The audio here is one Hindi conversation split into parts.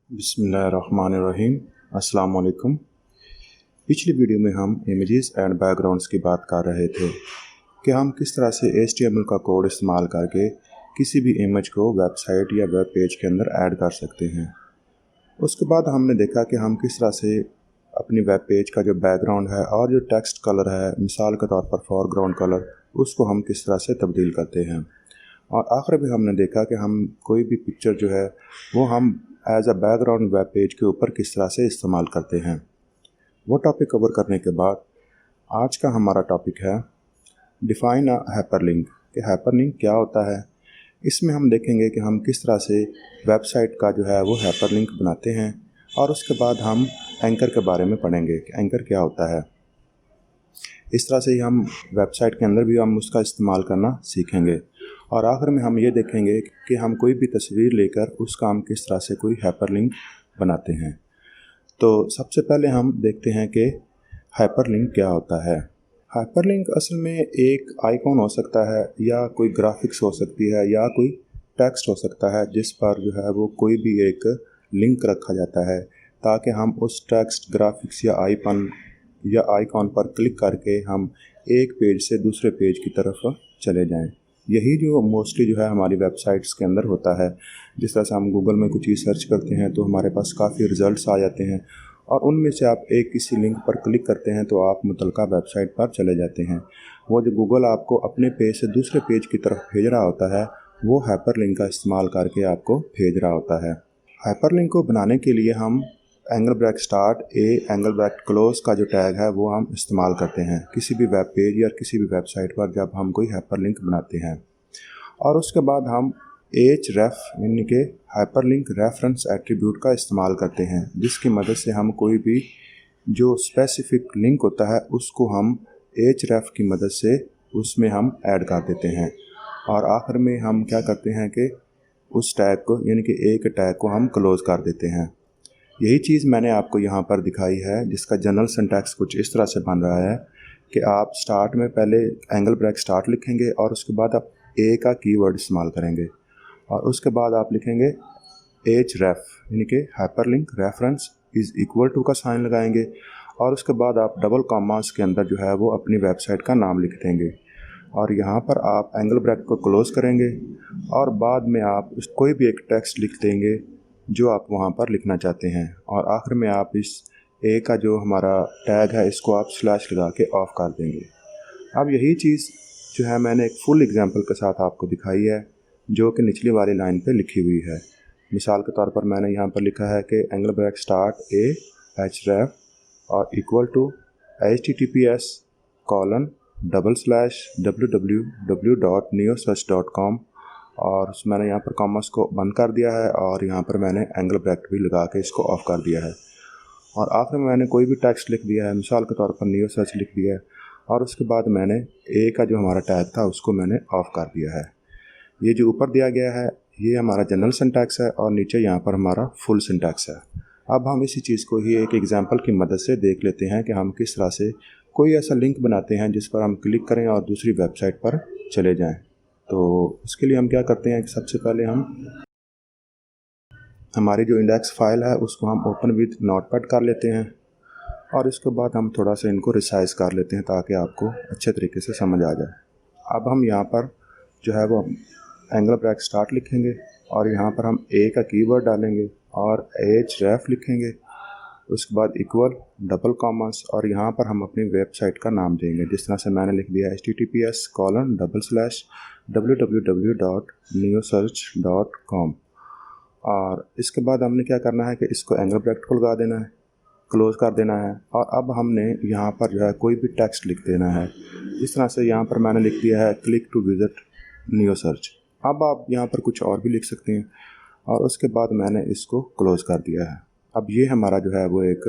बिस्मिल्लाहिर्रहमानिर्रहीम। अस्सलाम वालेकुम। पिछली वीडियो में हम इमेजेस एंड बैकग्राउंड्स की बात कर रहे थे कि हम किस तरह से HTML का कोड इस्तेमाल करके किसी भी इमेज को वेबसाइट या वेब पेज के अंदर ऐड कर सकते हैं। उसके बाद हमने देखा कि हम किस तरह से अपनी वेब पेज का जो बैकग्राउंड है और जो टेक्स्ट कलर है, मिसाल के तौर पर फोरग्राउंड कलर, उसको हम किस तरह से तब्दील करते हैं। और आखिर में हमने देखा कि हम कोई भी पिक्चर जो है वो हम as a background web page के ऊपर किस तरह से इस्तेमाल करते हैं। वो टॉपिक कवर करने के बाद आज का हमारा टॉपिक है डिफ़ाइन अ हाइपरलिंक, कि हाइपरलिंक क्या होता है। इसमें हम देखेंगे कि हम किस तरह से वेबसाइट का जो है वो हाइपरलिंक बनाते हैं, और उसके बाद हम एंकर के बारे में पढ़ेंगे कि एंकर क्या होता है। इस तरह से ही हम वेबसाइट के अंदर भी हम उसका इस्तेमाल करना सीखेंगे। और आखिर में हम ये देखेंगे कि हम कोई भी तस्वीर लेकर उसका हम किस तरह से कोई हाइपरलिंक बनाते हैं। तो सबसे पहले हम देखते हैं कि हाइपरलिंक क्या होता है। हाइपरलिंक असल में एक आइकॉन हो सकता है, या कोई ग्राफिक्स हो सकती है, या कोई टेक्स्ट हो सकता है जिस पर जो है वो कोई भी एक लिंक रखा जाता है, ताकि हम उस टेक्स्ट, ग्राफिक्स या आइकॉन पर क्लिक करके हम एक पेज से दूसरे पेज की तरफ चले जाएं। यही जो मोस्टली जो है हमारी वेबसाइट्स के अंदर होता है। जिस तरह से हम गूगल में कुछ चीज़ सर्च करते हैं तो हमारे पास काफ़ी रिजल्ट्स आ जाते हैं, और उनमें से आप एक किसी लिंक पर क्लिक करते हैं तो आप मुतलका वेबसाइट पर चले जाते हैं। वो जो गूगल आपको अपने पेज से दूसरे पेज की तरफ भेज रहा होता है, वो हाइपरलिंक का इस्तेमाल करके आपको भेज रहा होता है। हाइपरलिंक को बनाने के लिए हम angle bracket start angle bracket close का जो टैग है वो हम इस्तेमाल करते हैं किसी भी वेब पेज या किसी भी वेबसाइट पर जब हम कोई हाइपरलिंक बनाते हैं। और उसके बाद हम href यानी कि हाइपरलिंक रेफरेंस एट्रीब्यूट का इस्तेमाल करते हैं, जिसकी मदद से हम कोई भी जो स्पेसिफिक लिंक होता है उसको हम href की मदद से उसमें हम ऐड कर देते हैं। और आखिर में हम क्या करते हैं कि उस टैग को, यानी कि एक टैग को हम क्लोज कर देते हैं। यही चीज़ मैंने आपको यहाँ पर दिखाई है, जिसका जनरल सिंटैक्स कुछ इस तरह से बन रहा है कि आप स्टार्ट में पहले एंगल ब्रैकेट स्टार्ट लिखेंगे, और उसके बाद आप ए का कीवर्ड इस्तेमाल करेंगे, और उसके बाद आप लिखेंगे href यानी कि hyperlink reference is equal to का साइन लगाएंगे, और उसके बाद आप डबल कॉमास के अंदर जो है वो अपनी वेबसाइट का नाम लिख देंगे, और यहाँ पर आप एंगल ब्रैकेट को क्लोज करेंगे, और बाद में आप कोई भी एक टेक्स्ट लिख देंगे जो आप वहाँ पर लिखना चाहते हैं, और आखिर में आप इस ए का जो हमारा टैग है इसको आप स्लैश लगा के ऑफ कर देंगे। अब यही चीज़ जो है मैंने एक फुल एग्जांपल के साथ आपको दिखाई है, जो कि निचली वाली लाइन पे लिखी हुई है। मिसाल के तौर पर मैंने यहाँ पर लिखा है कि एंगल ब्रैकेट स्टार्ट href और इक्वल टू https://www.neosearch.com, और मैंने यहाँ पर कॉमर्स को बंद कर दिया है, और यहाँ पर मैंने एंगल ब्रैकेट भी लगा के इसको ऑफ कर दिया है। और आखिर में मैंने कोई भी टेक्स्ट लिख दिया है, मिसाल के तौर पर नियो सर्च लिख दिया है, और उसके बाद मैंने ए का जो हमारा टैग था उसको मैंने ऑफ कर दिया है। ये जो ऊपर दिया गया है ये हमारा जनरल सिंटैक्स है, और नीचे यहाँ पर हमारा फुल सिंटैक्स है। अब हम इसी चीज़ को ही एक एग्जांपल की मदद से देख लेते हैं कि हम किस तरह से कोई ऐसा लिंक बनाते हैं जिस पर हम क्लिक करें और दूसरी वेबसाइट पर चले जाएं। तो उसके लिए हम क्या करते हैं कि सबसे पहले हम हमारी जो इंडेक्स फाइल है उसको हम ओपन विद नोटपैड कर लेते हैं, और इसके बाद हम थोड़ा सा इनको रिसाइज कर लेते हैं ताकि आपको अच्छे तरीके से समझ आ जाए। अब हम यहाँ पर जो है वो एंगल ब्रैकेट स्टार्ट लिखेंगे, और यहाँ पर हम ए का कीवर्ड डालेंगे और href लिखेंगे, उसके बाद इक्वल डबल कॉमास, और यहाँ पर हम अपनी वेबसाइट का नाम देंगे, जिस तरह से मैंने लिख दिया https://www.neosearch.com। और इसके बाद हमने क्या करना है कि इसको एंगल ब्रैकेट को लगा देना है, क्लोज कर देना है, और अब हमने यहाँ पर जो है कोई भी टेक्स्ट लिख देना है। इस तरह से यहाँ पर मैंने लिख दिया है click to visit neo search. अब आप यहाँ पर कुछ और भी लिख सकते हैं, और उसके बाद मैंने इसको क्लोज कर दिया है। अब ये हमारा जो है वो एक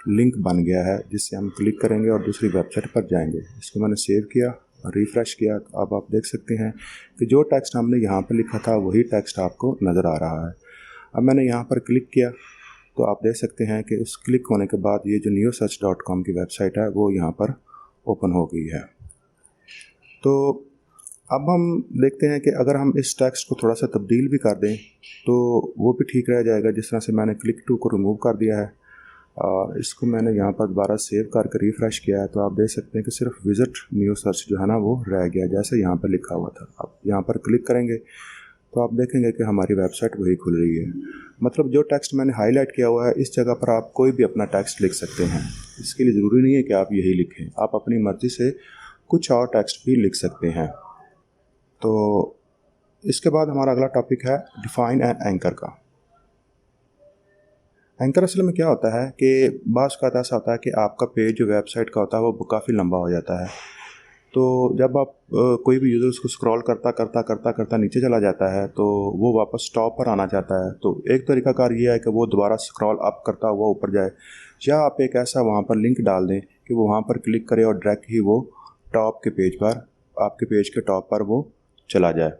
लिंक बन गया है जिससे हम क्लिक करेंगे और दूसरी वेबसाइट पर जाएंगे। इसको मैंने सेव किया, रिफ़्रेश किया, तो अब आप देख सकते हैं कि जो टेक्स्ट हमने यहाँ पर लिखा था वही टेक्स्ट आपको नज़र आ रहा है। अब मैंने यहाँ पर क्लिक किया तो आप देख सकते हैं कि उस क्लिक होने के बाद ये जो neosearch.com की वेबसाइट है वो यहाँ पर ओपन हो गई है। तो अब हम देखते हैं कि अगर हम इस टेक्स्ट को थोड़ा सा तब्दील भी कर दें तो वो भी ठीक रह जाएगा। जिस तरह से मैंने क्लिक टू को रिमूव कर दिया है और इसको मैंने यहाँ पर दोबारा सेव करके रिफ़्रेश किया है, तो आप देख सकते हैं कि सिर्फ विज़िट न्यू सर्च जो है ना वो रह गया जैसे यहाँ पर लिखा हुआ था। अब यहाँ पर क्लिक करेंगे तो आप देखेंगे कि हमारी वेबसाइट वही खुल रही है। मतलब जो टेक्स्ट मैंने हाईलाइट किया हुआ है इस जगह पर आप कोई भी अपना टेक्स्ट लिख सकते हैं। इसके लिए ज़रूरी नहीं है कि आप यही लिखें, आप अपनी मर्ज़ी से कुछ और टेक्स्ट भी लिख सकते हैं। तो इसके बाद हमारा अगला टॉपिक है डिफ़ाइन एन एंकर का। एंकर असल में क्या होता है कि बाज़ का ऐसा होता है कि आपका पेज जो वेबसाइट का होता है वो काफ़ी लंबा हो जाता है। तो जब आप कोई भी यूज़र उसको स्क्रॉल करता नीचे चला जाता है तो वो वापस टॉप पर आना चाहता है। तो एक तरीकाकार ये है कि वो दोबारा स्क्रॉल अप करता हुआ ऊपर जाए, या आप एक ऐसा वहाँ पर लिंक डाल दें कि वो वहाँ पर क्लिक करे और डायरेक्ट ही वो टॉप के पेज पर, आपके पेज के टॉप पर वो चला जाए।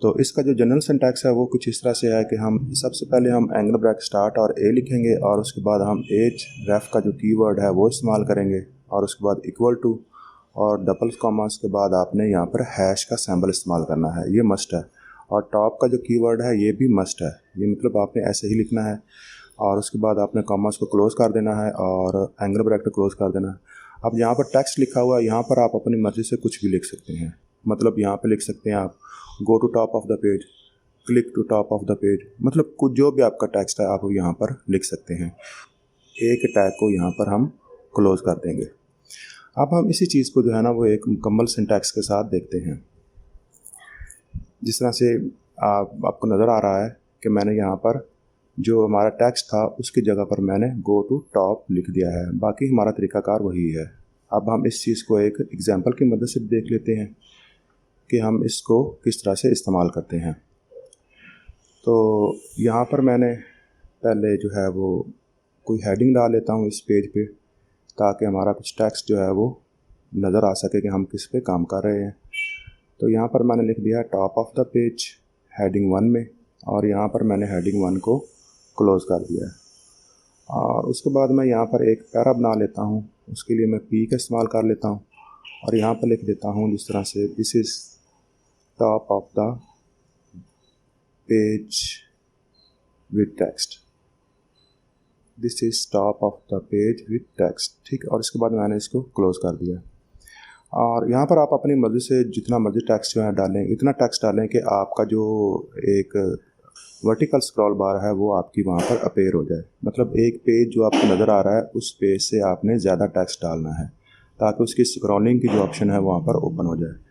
तो इसका जो जनरल सिंटैक्स है वो कुछ इस तरह से है कि हम सबसे पहले हम एंगल ब्रैकेट स्टार्ट और ए लिखेंगे और उसके बाद हम एज रेफ का जो कीवर्ड है वो इस्तेमाल करेंगे और उसके बाद इक्वल टू और डबल कॉमास के बाद आपने यहाँ पर हैश का सिंबल इस्तेमाल करना है, ये मस्ट है। और टॉप का जो कीवर्ड है ये भी मस्ट है, ये मतलब आपने ऐसे ही लिखना है और उसके बाद आपने कॉमास को क्लोज़ कर देना है और एंगल ब्रैकेट क्लोज़ कर देना है। अब यहाँ पर टेक्स्ट लिखा हुआ है, यहाँ पर आप अपनी मर्ज़ी से कुछ भी लिख सकते हैं। मतलब यहाँ पे लिख सकते हैं आप go to top of the page, click to top of the page, मतलब कुछ जो भी आपका टेक्स्ट है आप यहाँ पर लिख सकते हैं। एक टैग को यहाँ पर हम क्लोज़ कर देंगे। अब हम इसी चीज़ को जो है ना वो एक मुकम्मल सिंटैक्स के साथ देखते हैं। जिस तरह से आपको नज़र आ रहा है कि मैंने यहाँ पर जो हमारा टेक्स्ट था उसकी जगह पर मैंने गो टू टॉप लिख दिया है, बाकी हमारा तरीकाकार वही है। अब हम इस चीज़ को एक एग्जांपल की मदद से देख लेते हैं कि हम इसको किस तरह से इस्तेमाल करते हैं। तो यहाँ पर मैंने पहले जो है वो कोई हेडिंग डाल लेता हूँ इस पेज पे, ताकि हमारा कुछ टेक्स्ट जो है वो नज़र आ सके कि हम किस पे काम कर रहे हैं। तो यहाँ पर मैंने लिख दिया है top of the page heading 1 में, और यहाँ पर मैंने हेडिंग 1 को क्लोज़ कर दिया है। और उसके बाद मैं यहाँ पर एक पैरा बना लेता हूँ, उसके लिए मैं पी का इस्तेमाल कर लेता हूँ और यहाँ पर लिख देता हूँ जिस तरह से this is top of the page with text, this is top of the page with text, ठीक। और इसके बाद मैंने इसको क्लोज़ कर दिया। और यहाँ पर आप अपनी मर्ज़ी से जितना मर्ज़ी टेक्स्ट जो है डालें, इतना टेक्स्ट डालें कि आपका जो एक वर्टिकल स्क्रॉल बार है वो आपकी वहाँ पर अपेयर हो जाए। मतलब एक पेज जो आपको नज़र आ रहा है उस पेज से आपने ज़्यादा टेक्स्ट डालना है ताकि उसकी स्क्रॉलिंग की जो ऑप्शन है वहाँ पर ओपन हो जाए।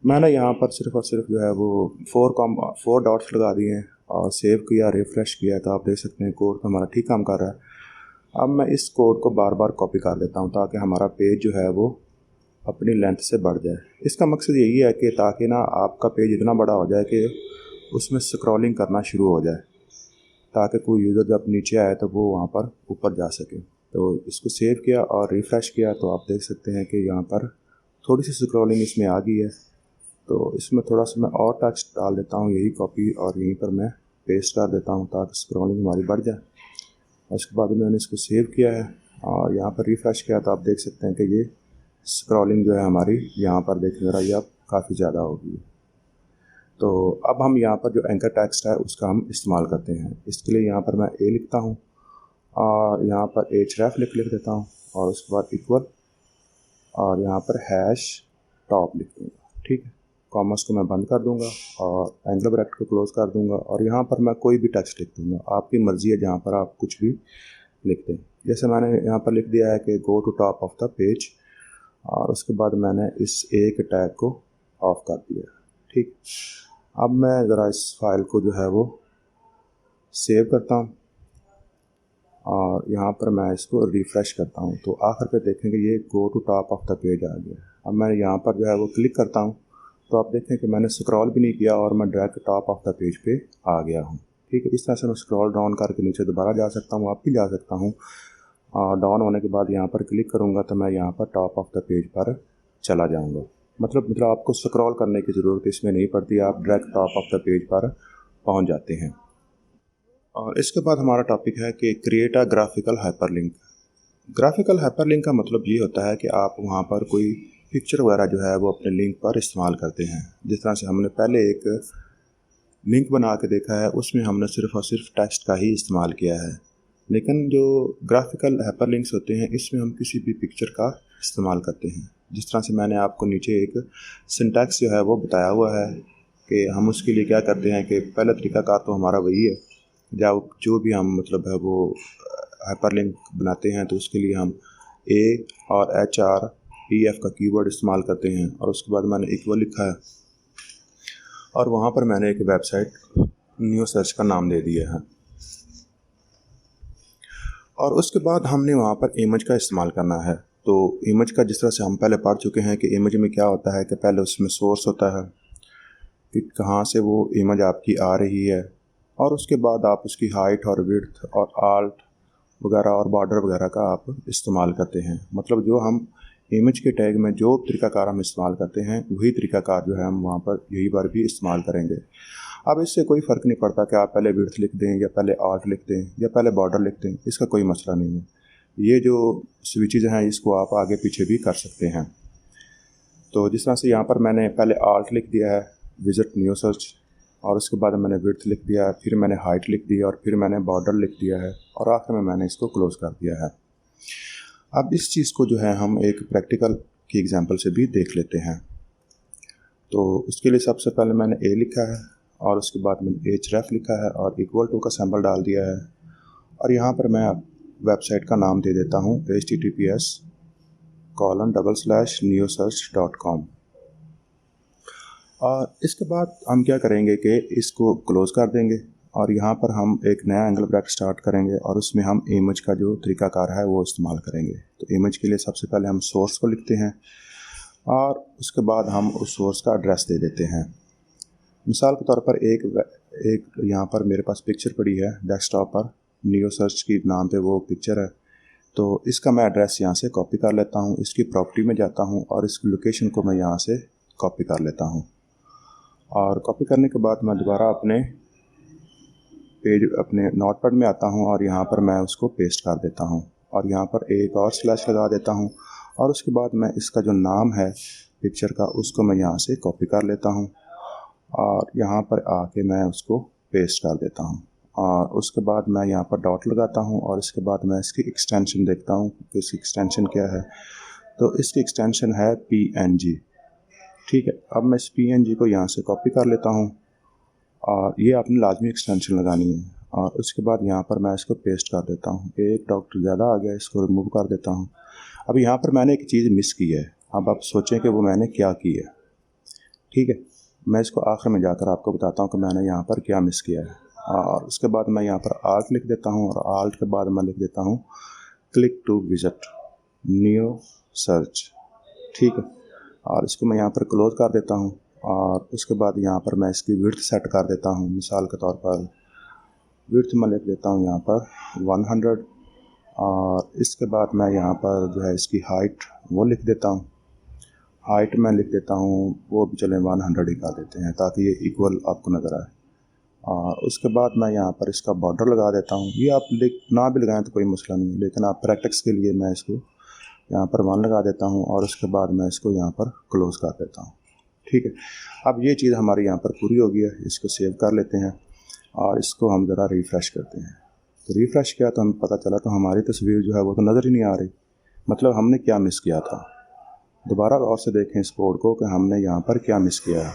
मैंने यहाँ पर सिर्फ और सिर्फ जो है वो 4 डॉट्स लगा दिए हैं और सेव किया, रिफ़्रेश किया, तो आप देख सकते हैं कोड हमारा ठीक काम कर रहा है। अब मैं इस कोड को बार बार कॉपी कर लेता हूँ ताकि हमारा पेज जो है वो अपनी लेंथ से बढ़ जाए। इसका मकसद यही है कि ताकि ना आपका पेज इतना बड़ा हो जाए कि उसमें स्क्रॉलिंग करना शुरू हो जाए, ताकि कोई यूज़र जब नीचे आए तो वो वहाँ पर ऊपर जा सके। तो इसको सेव किया और रिफ़्रेश किया तो आप देख सकते हैं कि यहाँ पर थोड़ी सी स्क्रॉलिंग इसमें आ गई है। तो इसमें थोड़ा सा मैं और टेक्स्ट डाल देता हूँ, यही कॉपी और यहीं पर मैं पेस्ट कर देता हूँ ताकि स्क्रॉलिंग हमारी बढ़ जाए। उसके बाद मैंने इसको सेव किया है और यहाँ पर रिफ़्रेश किया तो आप देख सकते हैं कि ये स्क्रॉलिंग जो है हमारी यहाँ पर देखने जरा ये अब काफ़ी ज़्यादा होगी। तो अब हम यहाँ पर जो एंकर टेक्स्ट है उसका हम इस्तेमाल करते हैं। इसके लिए यहाँ पर मैं ए लिखता हूँ और यहाँ पर एच रेफ लिख देता हूँ और उसके बाद इक्वल और यहाँ पर हैश टॉप लिख दूँगा, ठीक है। कॉमर्स को मैं बंद कर दूँगा और एंगल ब्रैकेट को क्लोज़ कर दूँगा और यहाँ पर मैं कोई भी टेक्स्ट लिख दूँगा। आपकी मर्ज़ी है जहाँ पर आप कुछ भी लिख दें। जैसे मैंने यहाँ पर लिख दिया है कि go to top of the page और उसके बाद मैंने इस एक टैग को ऑफ कर दिया, ठीक। अब मैं ज़रा इस फाइल को जो है वो सेव करता हूँ और यहाँ पर मैं इसको रिफ़्रेश करता हूँ तो आखिर पे देखेंगे ये go to top of the page आ गया। अब मैं यहाँ पर जो है वो क्लिक करता हूँ तो आप देखें कि मैंने स्क्रॉल भी नहीं किया और मैं direct top of the page पे आ गया हूँ, ठीक है। इस तरह से मैं स्क्रॉल डाउन करके नीचे दोबारा जा सकता हूँ, आप भी जा सकता हूँ। और डाउन होने के बाद यहाँ पर क्लिक करूँगा तो मैं यहाँ पर टॉप ऑफ द पेज पर चला जाऊँगा। मतलब आपको स्क्रॉल करने की ज़रूरत इसमें नहीं पड़ती, आप direct top of the page पर पहुँच जाते हैं। और इसके बाद हमारा टॉपिक है कि create a graphical hyperlink. Graphical hyperlink का मतलब ये होता है कि आप वहाँ पर कोई पिक्चर वगैरह जो है वो अपने लिंक पर इस्तेमाल करते हैं। जिस तरह से हमने पहले एक लिंक बना के देखा है, उसमें हमने सिर्फ़ और सिर्फ टेक्स्ट का ही इस्तेमाल किया है, लेकिन जो ग्राफिकल हाइपरलिंक्स होते हैं इसमें हम किसी भी पिक्चर का इस्तेमाल करते हैं। जिस तरह से मैंने आपको नीचे एक सिंटैक्स जो है वो बताया हुआ है कि हम उसके लिए क्या करते हैं कि पहला तरीकाकार तो हमारा वही है, जब जो भी हम मतलब है वो हाइपरलिंक बनाते हैं तो उसके लिए हम ए और HREF का कीवर्ड इस्तेमाल करते हैं, और उसके बाद मैंने इक्वल लिखा है और वहाँ पर मैंने एक वेबसाइट न्यू सर्च का नाम दे दिया है। और उसके बाद हमने वहाँ पर इमेज का इस्तेमाल करना है। तो इमेज का जिस तरह से हम पहले पढ़ चुके हैं कि इमेज में क्या होता है कि पहले उसमें सोर्स होता है कि कहाँ से वो इमेज आपकी आ रही है, और उसके बाद आप उसकी हाइट और विड्थ और आल्ट वगैरह और बॉर्डर वगैरह का आप इस्तेमाल करते हैं। मतलब जो हम इमेज के टैग में जो तरीकाकार हम इस्तेमाल करते हैं वही तरीकाकार जो है हम वहाँ पर यही बार भी इस्तेमाल करेंगे। अब इससे कोई फ़र्क नहीं पड़ता कि आप पहले विड्थ लिख दें या पहले आल्ट लिख दें या पहले बॉर्डर लिख दें, इसका कोई मसला नहीं है। ये जो स्विचेज़ हैं इसको आप आगे पीछे भी कर सकते हैं। तो जिस तरह से यहाँ पर मैंने पहले आल्ट लिख दिया है विजिट न्यू सर्च, और उसके बाद मैंने विड्थ लिख दिया है, फिर मैंने हाइट लिख दी और फिर मैंने बॉर्डर लिख दिया है और आखिर में मैंने इसको क्लोज़ कर दिया है। अब इस चीज़ को जो है हम एक प्रैक्टिकल की एग्जांपल से भी देख लेते हैं। तो उसके लिए सबसे पहले मैंने ए लिखा है और उसके बाद मैंने href लिखा है और इक्वल टू का सिंबल डाल दिया है, और यहाँ पर मैं वेबसाइट का नाम दे देता हूँ https://newsearch.com। और इसके बाद हम क्या करेंगे कि इसको क्लोज़ कर देंगे और यहाँ पर हम एक नया एंगल ब्रैकेट स्टार्ट करेंगे और उसमें हम इमेज का जो तरीकाकार है वो इस्तेमाल करेंगे। तो इमेज के लिए सबसे पहले हम सोर्स को लिखते हैं और उसके बाद हम उस सोर्स का एड्रेस दे देते हैं। मिसाल के तौर पर एक यहाँ पर मेरे पास पिक्चर पड़ी है डेस्कटॉप पर, न्यू सर्च की नाम पे वो पिक्चर है। तो इसका मैं एड्रेस यहाँ से कॉपी कर लेता हूँ, इसकी प्रॉपर्टी में जाता हूँ और इस लोकेशन को मैं यहाँ से कॉपी कर लेता हूँ। और कॉपी करने के बाद मैं दोबारा अपने नोटपैड में आता हूँ और यहाँ पर मैं उसको पेस्ट कर देता हूँ और यहाँ पर एक और स्लैश लगा देता हूँ, और उसके बाद मैं इसका जो नाम है पिक्चर का उसको मैं यहाँ से कॉपी कर लेता हूँ और यहाँ पर आके मैं उसको पेस्ट कर देता हूँ, और उसके बाद मैं यहाँ पर डॉट लगाता हूँ और इसके बाद मैं इसकी एक्सटेंशन देखता हूँ कि इसकी एक्सटेंशन क्या है। तो इसकी एक्सटेंशन है PNG। ठीक है, अब मैं इस PNG को यहाँ से कॉपी कर लेता हूँ और ये आपने लाजमी एक्सटेंशन लगानी है, और उसके बाद यहाँ पर मैं इसको पेस्ट कर देता हूँ। एक डॉक्टर ज़्यादा आ गया, इसको रिमूव कर देता हूँ। अब यहाँ पर मैंने एक चीज़ मिस की है, अब आप सोचें कि वो मैंने क्या की है। ठीक है, मैं इसको आखिर में जाकर आपको बताता हूँ कि मैंने यहाँ पर क्या मिस किया है। और उसके बाद मैं यहाँ पर आल्ट लिख देता हूँ और आल्ट के बाद मैं लिख देता हूँ click to visit new search. ठीक है, और इसको मैं यहाँ पर क्लोज कर देता हूँ और उसके बाद यहाँ पर मैं इसकी विड्थ सेट कर देता हूँ। मिसाल के तौर पर विड्थ मैं लिख देता हूँ यहाँ पर 100, और इसके बाद मैं यहाँ पर जो है इसकी हाइट वो लिख देता हूँ। हाइट मैं लिख देता हूँ वो भी चलें 100 ही कर देते हैं ताकि ये इक्वल आपको नज़र आए। और उसके बाद मैं यहाँ पर इसका बॉर्डर लगा देता हूँ। ये आप ना भी लगाएं तो कोई मसला नहीं है, लेकिन आप प्रैक्टिस के लिए मैं इसको यहाँ पर 1 लगा देता हूँ और उसके बाद मैं इसको यहाँ पर क्लोज़ कर देता हूँ। ठीक है, अब ये चीज़ हमारी यहाँ पर पूरी हो गई है। इसको सेव कर लेते हैं और इसको हम ज़रा रिफ़्रेश करते हैं। तो रिफ़्रेश किया तो हमें पता चला तो हमारी तस्वीर जो है वो तो नज़र ही नहीं आ रही। मतलब हमने क्या मिस किया था। दोबारा गौर से देखें इस कोड को कि हमने यहाँ पर क्या मिस किया है।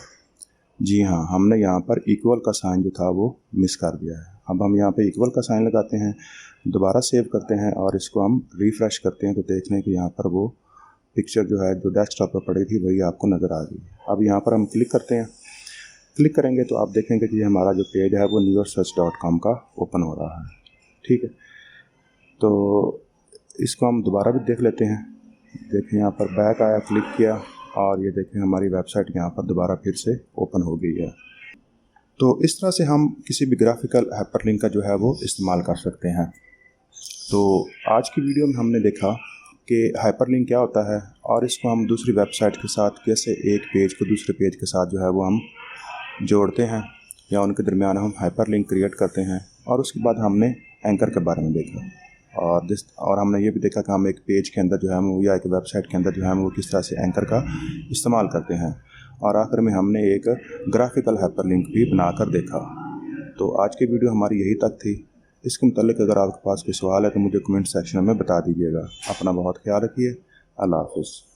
जी हाँ, हमने यहाँ पर इक्वल का साइन जो था वो मिस कर दिया है। अब हम यहाँ पे इक्वल का साइन लगाते हैं, दोबारा सेव करते हैं और इसको हम रिफ़्रेश करते हैं तो देख लें कि यहाँ पर वो पिक्चर जो है जो डेस्कटॉप पर पड़ी थी वही आपको नज़र आ गई। अब यहाँ पर हम क्लिक करते हैं। क्लिक करेंगे तो आप देखेंगे कि हमारा जो पेज है वो newsearch.com का ओपन हो रहा है। ठीक है, तो इसको हम दोबारा भी देख लेते हैं। देखें यहाँ पर बैक आया, क्लिक किया और ये देखें हमारी वेबसाइट यहाँ पर दोबारा फिर से ओपन हो गई है। तो इस तरह से हम किसी भी ग्राफिकल हाइपरलिंक का जो है वो इस्तेमाल कर सकते हैं। तो आज की वीडियो में हमने देखा कि हाइपरलिंक क्या होता है और इसको हम दूसरी वेबसाइट के साथ कैसे एक पेज को दूसरे पेज के साथ जो है वो हम जोड़ते हैं या उनके दरमियान हम हाइपरलिंक क्रिएट करते हैं, और उसके बाद हमने एंकर के बारे में देखा। और हमने ये भी देखा कि हम एक पेज के अंदर जो है हम या एक वेबसाइट के अंदर जो है हम वो किस तरह से एंकर का इस्तेमाल करते हैं। और आखिर में हमने एक ग्राफिकल हाइपरलिंक भी बनाकर देखा। तो आज की वीडियो हमारी यही तक थी। इसके मुतालिक अगर आपके पास कोई सवाल है तो मुझे कमेंट सेक्शन में बता दीजिएगा। अपना बहुत ख्याल रखिए। अल्लाह हाफ़िज़।